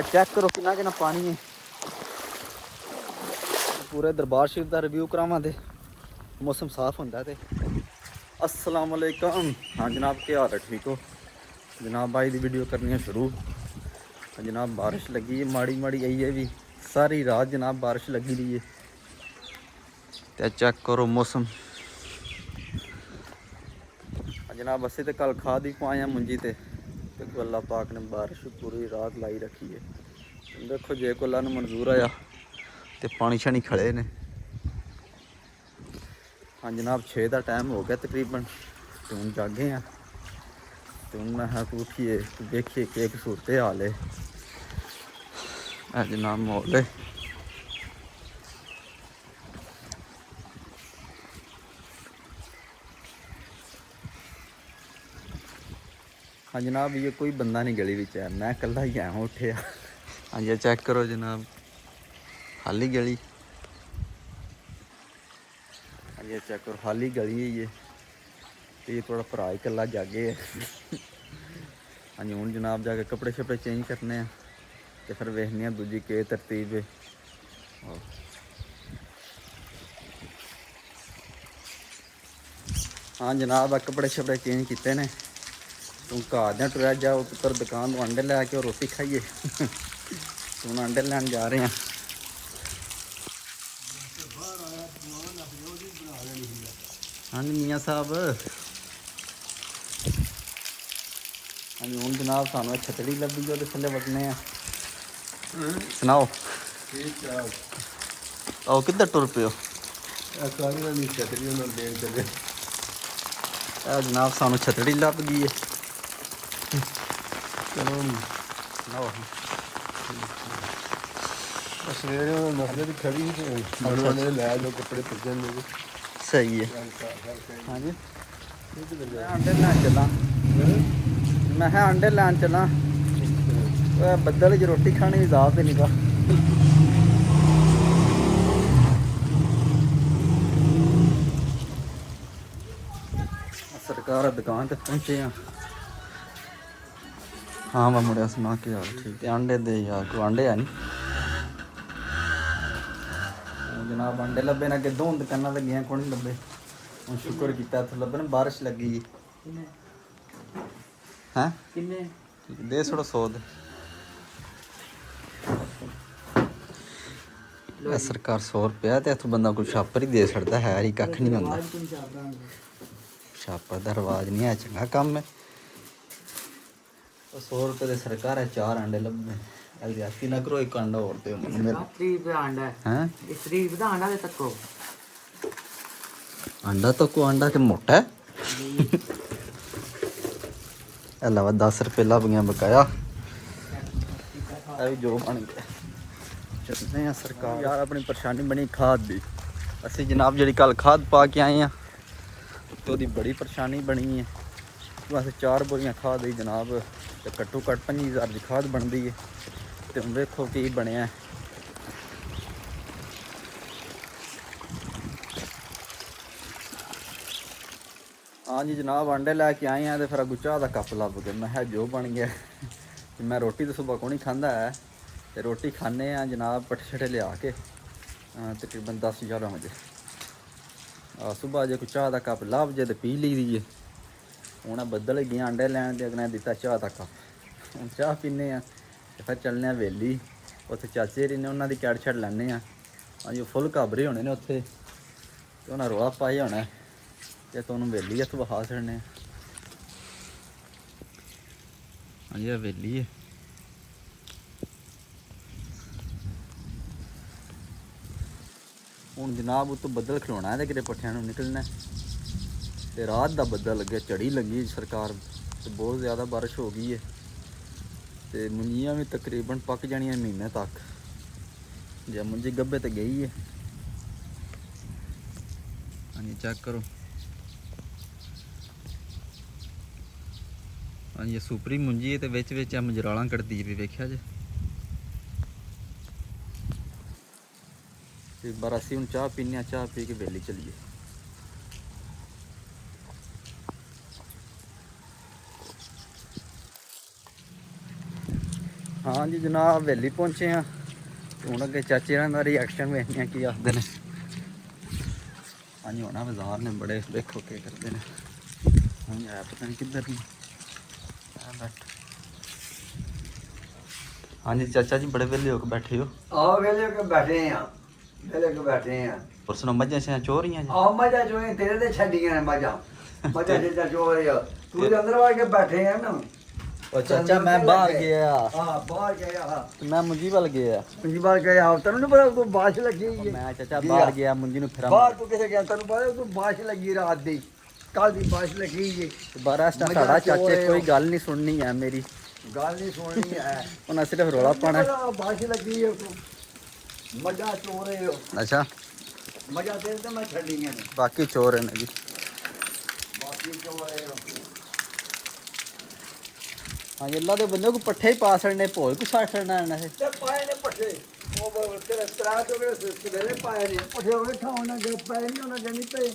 Check करो कितना कितना पानी है। पूरे दरबार शरीफ का रिव्यू करावा तो मौसम साफ होंदा ते। अस्सलाम वालेकुम। हाँ जनाब, क्या हाल है? ठीक हो जनाब? भाई दी वीडियो करनी है शुरू। जनाब बारिश लगी है, माड़ी माड़ी आई है भी, सारी रात जनाब बारिश लगी रही है। तो चेक करो मौसम। जनाब असी तो कल खाद ही पाए हैं मुंजी ते अल्लाह पाक ने बारिश पूरी रात लाई रखी है। देखो जे को अल्लाह ने मंजूर आया तो पानी शानी खड़े ने। हाँ जनाब 6 का टाइम हो गया तकरीबन, तो हम जागे हैं। तो मैं उठिए देखिए कि एक सूरत हाल है जनाब माहौल है। हाँ जनाब ये कोई बंदा नहीं गली विच है, मैं कल्ला ही आया उठे। हाँ ये चेक करो जनाब, खाली गली। हाँ ये चेक करो खाली गली है ये। तो ये थोड़ा भरा ही कल्ला जागे है। हाँ जी हूँ जनाब जाके कपड़े शपड़े चेंज करने हैं तो फिर वेखने दूजी के तरतीब है। हाँ जनाब कपड़े शपड़े चेंज किए ने। तू घर दें टुरया जाओ पुत्र दुकान तो अंडे लैके रोटी खाइए। तो हम अंडे लैन जा रहे हैं। हाँ जी मियाँ साहब। हाँ जी हूँ जनाब सानू छतड़ी लभी जो थले वटने हैं। सुनाओ आओ किधर टुर पे हो? जनाब सानू छतड़ी लभ गई है। चलो सुनाओ। सवेरे मसले की खड़ी लै लो कपड़े भजन। सही है। हाँ जी मैं अंडे लैन चला। मैं अंडे लैन चला। बदल च रोटी खाने की दावत नहीं पा। सरकार दुकान तक पहुंचे हैं। हाँ मैं मुड़िया सुना के यार ठीक है अंडे दे यार कोई अंडे है नहीं। जनाब अंडे लभे ना कि दो दुकाना तो गया कौन लभे। हूँ शुक्र किया इतों लभे ना बारिश लगी हैं दे छोड़ो 100 दे। सरकार 100 रुपया तो इतों बंदा कोई छापर ही दे सकता है ही कख नहीं होंदा। छापर का रवाज नहीं है, चंगा काम है। 100 रुपये की सरकार है 4 अंडे लभे। ज्यादा ना करो, एक अंडा और दो अंडा तो को अंडा के मोटा है। अलावा 10 रुपये लभ गया बकाया जो बन गया। चलते हैं सरकार यार अपनी परेशानी बनी खाद दी। असी जनाब जी कल खाद पा के आए हैं तो वही बड़ी परेशानी बनी है। बस 4 बोरियां खाद दी जनाब तो घट्टो घट्ट 5000 की खाद बनती है। तो हम देखो की बनया। हाँ जी जनाब अंडे लैके आए हैं तो फिर अगू चाह का कप लभ गया। मैं जो बन गया। मैं रोटी तो सुबह को नहीं खाता है तो रोटी खाने जनाब पट्ठे शट्ठे लिया के तकरीबन 10-11 बजे। सुबह जो कोई चाह का कप लभ जाए तो पी ली दी है। हूँ बदल गए अंडे लैन तो अगले दिता चाह का कप। हूँ चाह पीने तो फिर चलने वेली उत्थे चाचे री ने उन्होंने कैड़ छड़ लैने। हाँ जी फुल घाबरे होने ने उत्थे तो उन्हें रौला पाया होना तो तुम वेली इतों विखा छड़ने। हाँ जी वेली है। हूँ जनाब उतो बदल खिलौना है तो कि पट्ठिया निकलना तो रात का बदल लगे झड़ी लगी सरकार तो बहुत ज़्यादा बारिश हो गई है। तो मुंजियाँ भी तकरीबन पक जानिया महीने तक। जब मुंजी गब्बे तो गई है। हाँ जी चेक करो। हाँ जी सुपरी मुंजी है तो विच विच मजराला कटती भी वेख्या जे। एक बार असी हूँ चाह पीने, चाह पी के वेली चलीए। ਹਾਂਜੀ ਜਨਾਬ ਹਵੇਲੀ ਪਹੁੰਚੇ ਆ। ਹੁਣ ਅੱਗੇ ਚਾਚੇ ਇਹਨਾਂ ਦਾ ਰਿਐਕਸ਼ਨ ਵੇਖਦੇ ਆ ਕੀ ਆਖਦੇ ਨੇ। ਹਾਂਜੀ ਹੋਣਾ ਬਾਜ਼ਾਰ ਨੇ ਬੜੇ ਦੇਖੋ ਕੀ ਕਰਦੇ ਨੇ। ਹੁਣ ਯਾਰ ਪਤਾ ਨਹੀਂ ਕਿੱਧਰ ਨੇ। ਹਾਂਜੀ ਚਾਚਾ ਜੀ ਬੜੇ ਵੇਲੇ ਹੋ ਕੇ ਬੈਠੇ ਹੋ। ਆਹ ਵੇਲੇ ਕੇ ਬੈਠੇ ਆ ਵੇਲੇ ਕੇ ਬੈਠੇ ਆ ਹੋਰ ਸੁਣੋ ਮੱਝਾਂ ਸਿਆਂ ਚੋ ਰਹੀਆਂ ਜੀ। ਆਹ ਮੱਝਾਂ ਚੋਂ ਤੇਰੇ ਤੇ ਛੱਡੀਆਂ ਨੇ ਮੱਝਾਂ ਜਿੱਦਾਂ ਚੋ ਰਹੇ ਆ ਤੂੰ ਦੇ ਅੰਦਰ ਵੜ ਕੇ ਬੈਠੇ ਆ ਨਾ। ਉਹ ਚਾਚਾ ਮੈਂ ਬਾਹਰ ਗਿਆ। ਹਾਂ ਬਾਹਰ ਗਿਆ ਮੈਂ ਮੁੰਜੀ ਵੱਲ ਗਿਆ। ਪੰਜੀ ਵਾਰ ਗਿਆ ਤੈਨੂੰ ਨਹੀਂ ਪਤਾ ਤੂੰ ਬਾਰਿਸ਼ ਲੱਗੀ ਹੋਈ ਹੈ। ਮੈਂ ਚਾਚਾ ਬਾਹਰ ਗਿਆ ਮੁੰਜੀ ਨੂੰ ਫਿਰਾਂ। ਬਾਹਰ ਤੂੰ ਕਿੱਥੇ ਗਿਆ ਤੈਨੂੰ ਪਤਾ ਤੂੰ ਬਾਰਿਸ਼ ਲੱਗੀ ਰਾਤ ਦੀ ਕੱਲ ਦੀ ਬਾਰਿਸ਼ ਲੱਗੀ ਹੈ। ਦੁਬਾਰਾ ਸਾਡਾ ਚਾਚੇ ਕੋਈ ਗੱਲ ਨਹੀਂ ਸੁਣਨੀ ਹੈ ਮੇਰੀ। ਗੱਲ ਨਹੀਂ ਸੁਣਨੀ ਹੈ ਉਹਨਾਂ ਸਿਰਫ ਰੌਲਾ ਪਾਣਾ। ਬਾਰਿਸ਼ ਲੱਗੀ ਹੈ ਤੂੰ ਮੱਝਾਂ ਚੋ ਰਹੇ ਹੋ। ਅੱਛਾ ਮੱਝਾਂ ਤੇਰੇ ਤੇ ਮੈਂ ਛੱਡੀਆਂ ਨੇ ਬਾਕੀ ਚੋਰ ਨੇ ਜੀ। ਬਾਕੀ ਚੋ ਰਹੇ ਹੋ। ਹਾਂ ਅੱਲਾ ਦੇ ਬੰਦੇ ਕੋ ਪੱਠੇ ਹੀ ਪਾ ਛੜਨੇ ਭੋਲ ਕੋ ਸਾੜ ਛੜਨਾ ਇਹਨਾਂ ਨੇ। ਤੇ ਪਾਏ ਨੇ ਪੱਠੇ ਉਹ ਤੇਰੇ ਤਰਾ ਤੋਂ ਸਵੇਰੇ ਪਾਏ ਨੇ ਪੱਠੇ ਉਹ ਠਾਉਣਾ ਜੇ ਪਏ ਨਹੀਂ ਉਹਨਾਂ ਦੇ ਨਹੀਂ ਪਏ।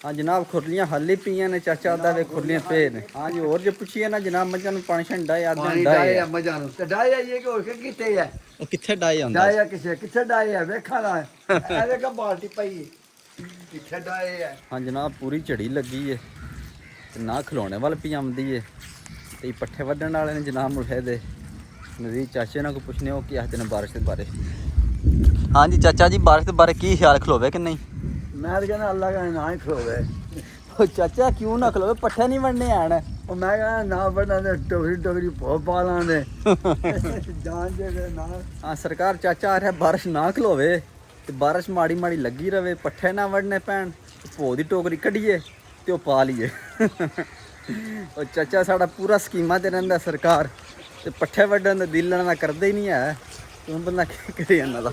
ਹਾਂ ਜਨਾਬ ਖੁਰਲੀਆਂ ਹਾਲੀ ਪਈਆਂ ਨੇ ਚਾਚਾ ਦਾ ਵੇ ਖੁਰਲੀਆਂ ਪਏ ਨੇ। ਹਾਂਜੀ ਹੋਰ ਜੇ ਪੁੱਛੀਏ ਨਾ ਜਨਾਬ ਮੱਝਾਂ ਨੂੰ ਪਾਣੀ ਛੰਡਾ ਯਾਦ ਪਾਣੀ ਡਾਏ ਆ ਮੱਝਾਂ ਨੂੰ ਤੇ ਡਾਏ ਆ ਇਹ ਕਿ ਕਿੱਥੇ ਹੈ ਉਹ ਕਿੱਥੇ ਡਾਈ ਹੁੰਦਾ। ਡਾਏ ਆ ਕਿੱਥੇ ਡਾਏ ਆ ਵੇਖਾਂ ਨਾ ਐਵੇਂ ਕਾ ਬਾਲਟੀ ਪਈ ਕਿੱਥੇ ਡਾਏ ਆ। ਹਾਂ ਜਨਾਬ ਪੂਰੀ ਝੜੀ ਲੱਗੀ ਏ ਤੇ ਨਾ ਖਲੋਣੇ ਵੱਲ ਪਈ ਆਉਂਦੀ ਏ ਤੇ ਪੱਠੇ ਵੱਢਣ ਵਾਲੇ ਨੇ ਜਨਾਬ ਮੁਲਹੇ ਦੇ ਨਜ਼ੀਰ ਚਾਚੇ ਨਾਲ ਕੋ ਪੁੱਛਨੇ ਉਹ ਕੀ ਆਖਦੇ ਨੇ ਬਾਰਿਸ਼ ਦੇ ਬਾਰੇ। ਹਾਂਜੀ ਚਾਚਾ ਜੀ ਬਾਰਿਸ਼ ਦੇ ਬਾਰੇ ਕੀ ਖਿਆਲ ਖਲੋਵੇ ਕਿ ਨਹੀਂ। ਮੈਂ ਤਾਂ ਕਹਿੰਦਾ ਅੱਲਾ ਦਾ ਨਾ ਹੀ ਖਲੋਵੇ। ਉਹ ਚਾਚਾ ਕਿਉਂ ਨਾ ਖਲੋਵੇ ਪੱਠੇ ਨਹੀਂ ਵੱਢਣੇ ਆਣ। ਉਹ ਮੈਂ ਕਹਿੰਦਾ ਨਾ ਬਣਾ ਦੇ ਟੋਕਰੀ ਭੋ ਪਾ ਲਾਂਦੇ ਜਾਨ ਜੇ ਨਾ। ਹਾਂ ਸਰਕਾਰ ਚਾਚਾ ਆ ਰਿਹਾ ਬਾਰਿਸ਼ ਨਾ ਖਲੋਵੇ ਤੇ ਬਾਰਿਸ਼ ਮਾੜੀ ਮਾੜੀ ਲੱਗੀ ਰਵੇ ਪੱਠੇ ਨਾ ਵੱਢਣੇ ਪੈਣ ਭੋ ਦੀ ਟੋਕਰੀ ਕੱਢੀਏ ਤੇ ਉਹ ਪਾ ਲਈਏ। ਉਹ ਚਾਚਾ ਸਾਡਾ ਪੂਰਾ ਸਕੀਮਾਂ ਤੇ ਰਹਿੰਦਾ ਸਰਕਾਰ ਤੇ ਪੱਠੇ ਵੱਢਣ ਦਾ ਦਿਲ ਨਾਲ ਕਰਦੇ ਹੀ ਨਹੀਂ ਹੈ। ਤੂੰ ਬੰਦਾ ਕੀ ਕਰੇ ਇਹਨਾਂ ਦਾ।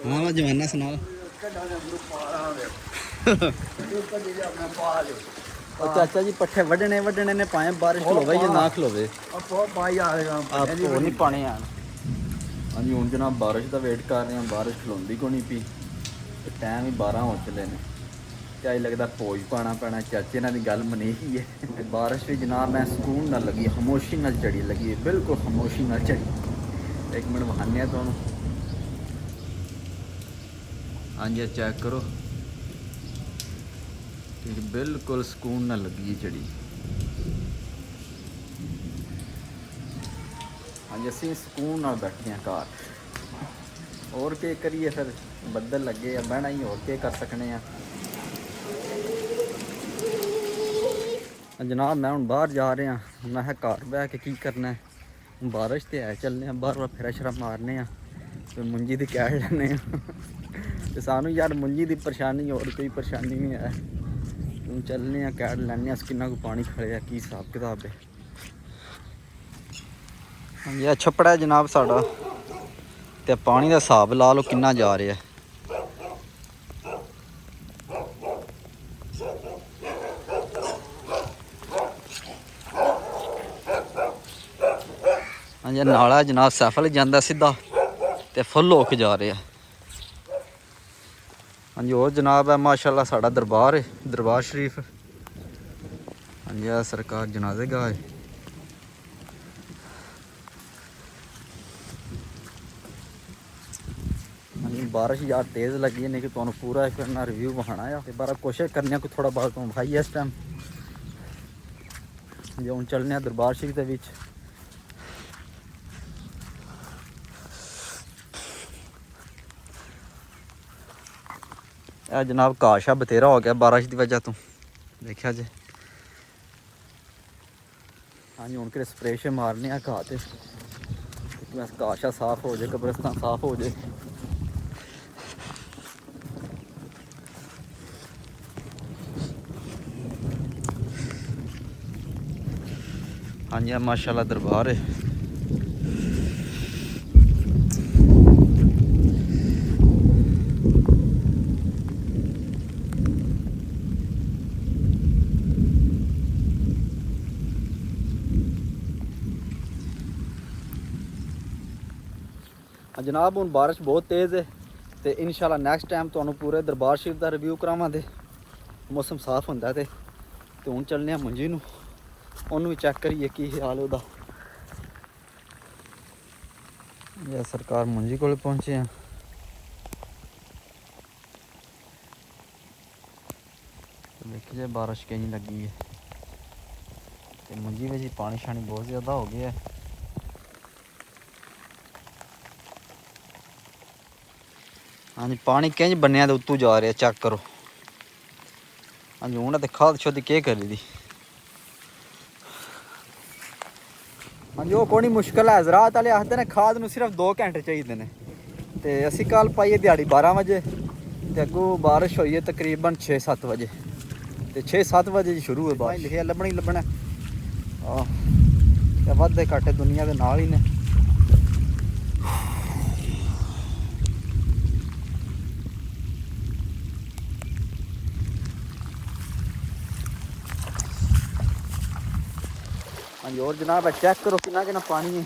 ਹਾਂ ਜਵਾਨਾ ਸੁਣਾਓ। ਉਹ ਚਾਚਾ ਜੀ ਪੱਠੇ ਵੱਢਣੇ ਨੇ ਭਾਵੇਂ ਬਾਰਿਸ਼ ਖਲੋਵੇ ਜਾਂ ਨਾ ਖਲੋਵੇ ਆਪੋ ਪਾਈ ਆਏਗਾ ਆਪੋ ਨਹੀਂ ਪਾਣੇ ਆਣ। ਹਾਂਜੀ ਹੁਣ ਜਨਾਬ ਬਾਰਿਸ਼ ਦਾ ਵੇਟ ਕਰ ਰਹੇ ਹਾਂ। ਬਾਰਿਸ਼ ਖਲੋਂਦੀ ਕੋ ਨਹੀਂ ਪਈ ਤੇ ਟਾਈਮ ਹੀ 12 ਹੋ ਚਲੇ ਨੇ ਤੇ ਅੱਜ ਲੱਗਦਾ ਭੋਜ ਪਾਣਾ ਪੈਣਾ। ਚਾਚੇ ਨਾਲ ਦੀ ਗੱਲ ਮਨੀ ਹੀ ਹੈ ਤੇ ਬਾਰਿਸ਼ ਵੀ ਜਨਾਬ ਮੈਂ ਸਕੂਨ ਨਾਲ ਲੱਗੀ ਖਾਮੋਸ਼ੀ ਨਾਲ ਚੜੀ ਲੱਗੀ ਬਿਲਕੁਲ ਖਾਮੋਸ਼ੀ ਨਾਲ ਚੜੀ। ਇੱਕ ਮਿੰਟ ਵਹਾਨੇ ਤੁਹਾਨੂੰ। ਹਾਂਜੀ ਚੈੱਕ ਕਰੋ ਠੀਕ ਬਿਲਕੁਲ ਸਕੂਨ ਨਾਲ ਲੱਗੀ ਚੜੀ। ਹਾਂਜੀ ਅਸੀਂ ਸਕੂਨ ਨਾਲ ਬੈਠੇ ਹਾਂ ਘਰ। ਹੋਰ ਕੀ ਕਰੀਏ ਫਿਰ ਬੱਦਲ ਲੱਗੇ ਆ ਬਹਿਣਾ ਹੀ ਹੋਰ ਕੀ ਕਰ ਸਕਨੇ ਆ। ਜਨਾਬ ਮੈਂ ਹੁਣ ਬਾਹਰ ਜਾ ਰਿਹਾ ਮੈਂ ਕਿਹਾ ਘਰ ਬਹਿ ਕੇ ਕੀ ਕਰਨਾ। ਬਾਰਿਸ਼ ਤੇ ਹੈ ਚੱਲਨੇ ਆ ਬਾਹਰ ਫੇਰਾ ਸ਼ਰਾ ਮਾਰਨੇ ਆ ਤੇ ਮੁੰਜੀ ਦੀ ਕਹਿ ਲੈਣੇ ਆ ਤੇ ਸਾਨੂੰ ਯਾਰ ਮੁੰਜੀ ਦੀ ਪਰੇਸ਼ਾਨੀ ਹੋਰ ਕੋਈ ਪਰੇਸ਼ਾਨੀ ਨਹੀਂ ਹੈ। ਹੁਣ ਚੱਲਨੇ ਆ ਕਹਿ ਲੈਣੇ ਆ ਕਿੰਨਾ ਕੁ ਪਾਣੀ ਖੜਿਆ ਕੀ ਹਿਸਾਬ ਕਿਤਾਬ ਹੈ। ਹਾਂਜੀ ਇਹ ਛੱਪੜਾ ਜਨਾਬ ਸਾਡਾ ਤੇ ਪਾਣੀ ਦਾ ਹਿਸਾਬ ਲਾ ਲਓ ਕਿੰਨਾ ਜਾ ਰਿਹਾ। ਹਾਂਜੀ ਨਾਲਾ ਜਨਾਬ ਸੈਫਲ ਜਾਂਦਾ ਸਿੱਧਾ ਤੇ ਫੁੱਲ ਹੋ ਕੇ ਜਾ ਰਿਹਾ। ਹਾਂਜੀ ਹੋਰ ਜਨਾਬ ਹੈ ਮਾਸ਼ਾਅੱਲਾ ਸਾਡਾ ਦਰਬਾਰ ਹੈ ਦਰਬਾਰ ਸ਼ਰੀਫ। ਹਾਂਜੀ ਆ ਸਰਕਾਰ ਜਨਾਜ਼ੇ ਗਾਹ ਹੈ। ਹਾਂਜੀ ਬਾਰਿਸ਼ ਯਾਰ ਤੇਜ਼ ਲੱਗੀ ਨਹੀਂ ਕਿ ਤੁਹਾਨੂੰ ਪੂਰਾ ਇੱਕ ਨਾ ਰਿਵਿਊ ਵਿਖਾਣਾ ਆ ਤੇ ਬਾਰਾ ਕੋਸ਼ਿਸ਼ ਕਰਨੇ ਕੋਈ ਥੋੜਾ ਬਹੁਤ ਤੁਹਾਨੂੰ ਵਿਖਾਈਏ ਇਸ ਟਾਈਮ। ਹਾਂਜੀ ਹੁਣ ਚੱਲਨੇ ਆ ਦਰਬਾਰ ਸ਼ਰੀਫ ਦੇ ਵਿੱਚ। ਇਹ ਜਨਾਬ ਕਾਸ਼ਾ ਬਥੇਰਾ ਹੋ ਗਿਆ ਬਾਰਿਸ਼ ਦੀ ਵਜ੍ਹਾ ਤੋਂ ਦੇਖਿਆ ਜੇ। ਹਾਂਜੀ ਹੁਣ ਕਿਹੜੇ ਸਪਰੇਸ਼ਨ ਮਾਰਨੇ ਆ ਘਾਹ ਤੇ ਬਸ ਕਾਸ਼ਾ ਸਾਫ਼ ਹੋ ਜਾਏ ਕਬਰਸਤਾਨ ਸਾਫ਼ ਹੋ ਜਾਏ। ਹਾਂਜੀ ਮਾਸ਼ਾਅੱਲਾ ਦਰਬਾਰ ਹੈ। जनाब हूँ बारिश बहुत तेज़ है तो इंशाल्लाह नैक्सट टाइम तो पूरे दरबार शरीफ का रिव्यू करावांगे। मौसम साफ होंदा ते हूँ चलने मुंजी नूं भी चेक करिए की हाल ओहदा। ਇਹ ਸਰਕਾਰ ਮੁੰਜੀ ਕੋਲ ਪਹੁੰਚੇ ਆ। ਦੇਖੀ ਜੇ ਬਾਰਿਸ਼ ਕਿੰਨੀ ਲੱਗੀ ਹੈ ਤੇ ਮੁੰਜੀ ਵਿੱਚ ਪਾਣੀ ਸ਼ਾਣੀ ਬਹੁਤ ਜ਼ਿਆਦਾ ਹੋ ਗਿਆ ਹੈ। ਹਾਂਜੀ ਪਾਣੀ ਕਿੰਜ ਬੰਨਿਆ ਦੇ ਉੱਤੋਂ ਜਾ ਰਿਹਾ ਚੈੱਕ ਕਰੋ। ਹਾਂਜੀ ਹੁਣ ਤੇ ਖਾਦ ਸ਼ੁੱਧ ਕੀ ਕਰੀ ਦੀ। ਹਾਂਜੀ ਉਹ ਕੋਈ ਮੁਸ਼ਕਲ ਹੈ। ਜ਼ਰਾਤ ਵਾਲੇ ਆਖਦੇ ਨੇ ਖਾਦ ਨੂੰ ਸਿਰਫ 2 ਘੰਟੇ ਚਾਹੀਦੇ ਨੇ ਤੇ ਅਸੀਂ ਕੱਲ ਪਾਈਏ ਦਿਹਾੜੀ 12 ਵਜੇ ਤੇ ਅੱਗੋਂ ਬਾਰਿਸ਼ ਹੋਈ ਹੈ ਤਕਰੀਬਨ 6-7 ਵਜੇ ਤੇ 6-7 ਵਜੇ ਜੀ ਸ਼ੁਰੂ ਹੈ ਬਾਰਿਸ਼। ਲਿਖਿਆ ਲੱਭਣਾ ਹੀ ਲੱਭਣਾ ਤੇ ਵਾਧੇ ਘਾਟੇ ਦੁਨੀਆ ਦੇ ਨਾਲ ਹੀ ਨੇ। ਹਾਂਜੀ और जनाब चेक करो कितना कितना पानी है।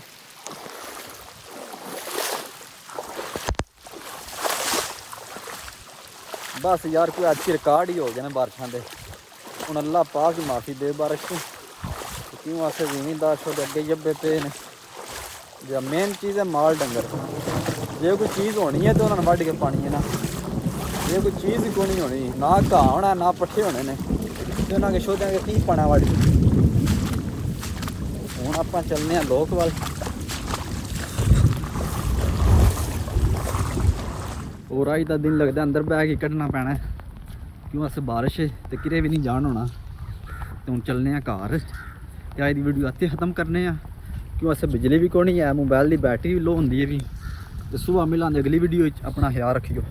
बस यार कोई अच्छी रिकॉर्ड ही हो गया ना बारिशों के। हूँ अल्लाह पाक ही माफ़ी दे बारिश को क्यों अस जमींदार छोटे अगे जब्बे पे ने। जो मेन चीज़ है माल डंगर जे कोई चीज़ होनी है तो उन्होंने वढ़ के पानी है ना। जे कोई चीज़ ही कोई नहीं होनी ना घाह होना ना पट्ठे होने ने तो उन्होंने छोटे की पाना वढ़ के। ਹੁਣ ਆਪਾਂ ਚੱਲਨੇ ਆ ਲੋਕਵਾਲ। ਹੋਰ ਅੱਜ ਦਾ ਦਿਨ ਲੱਗਦਾ ਅੰਦਰ ਬਹਿ ਕੇ ਕੱਢਣਾ ਪੈਣਾ ਕਿਉਂ ਅਸ ਬਾਰਿਸ਼ ਤੇ ਕਿਰੇ ਵੀ ਨਹੀਂ ਜਾਣ ਹੋਣਾ ਤੇ ਹੁਣ ਚੱਲਨੇ ਆ ਘਰ ਤੇ ਅੱਜ ਦੀ ਵੀਡੀਓ ਇੱਥੇ ਖਤਮ ਕਰਨੇ ਆ ਕਿਉਂ ਅਸ ਬਿਜਲੀ ਵੀ ਕੋਈ ਨਹੀਂ ਹੈ। ਮੋਬਾਈਲ ਦੀ ਬੈਟਰੀ ਵੀ ਲੋ ਹੁੰਦੀ ਹੈ ਵੀ ਤੇ ਸੁਬਾਹ ਮਿਲਾਂਗੇ ਅਗਲੀ ਵੀਡੀਓ ਵਿੱਚ। ਆਪਣਾ ਖਿਆਲ ਰੱਖਿਓ।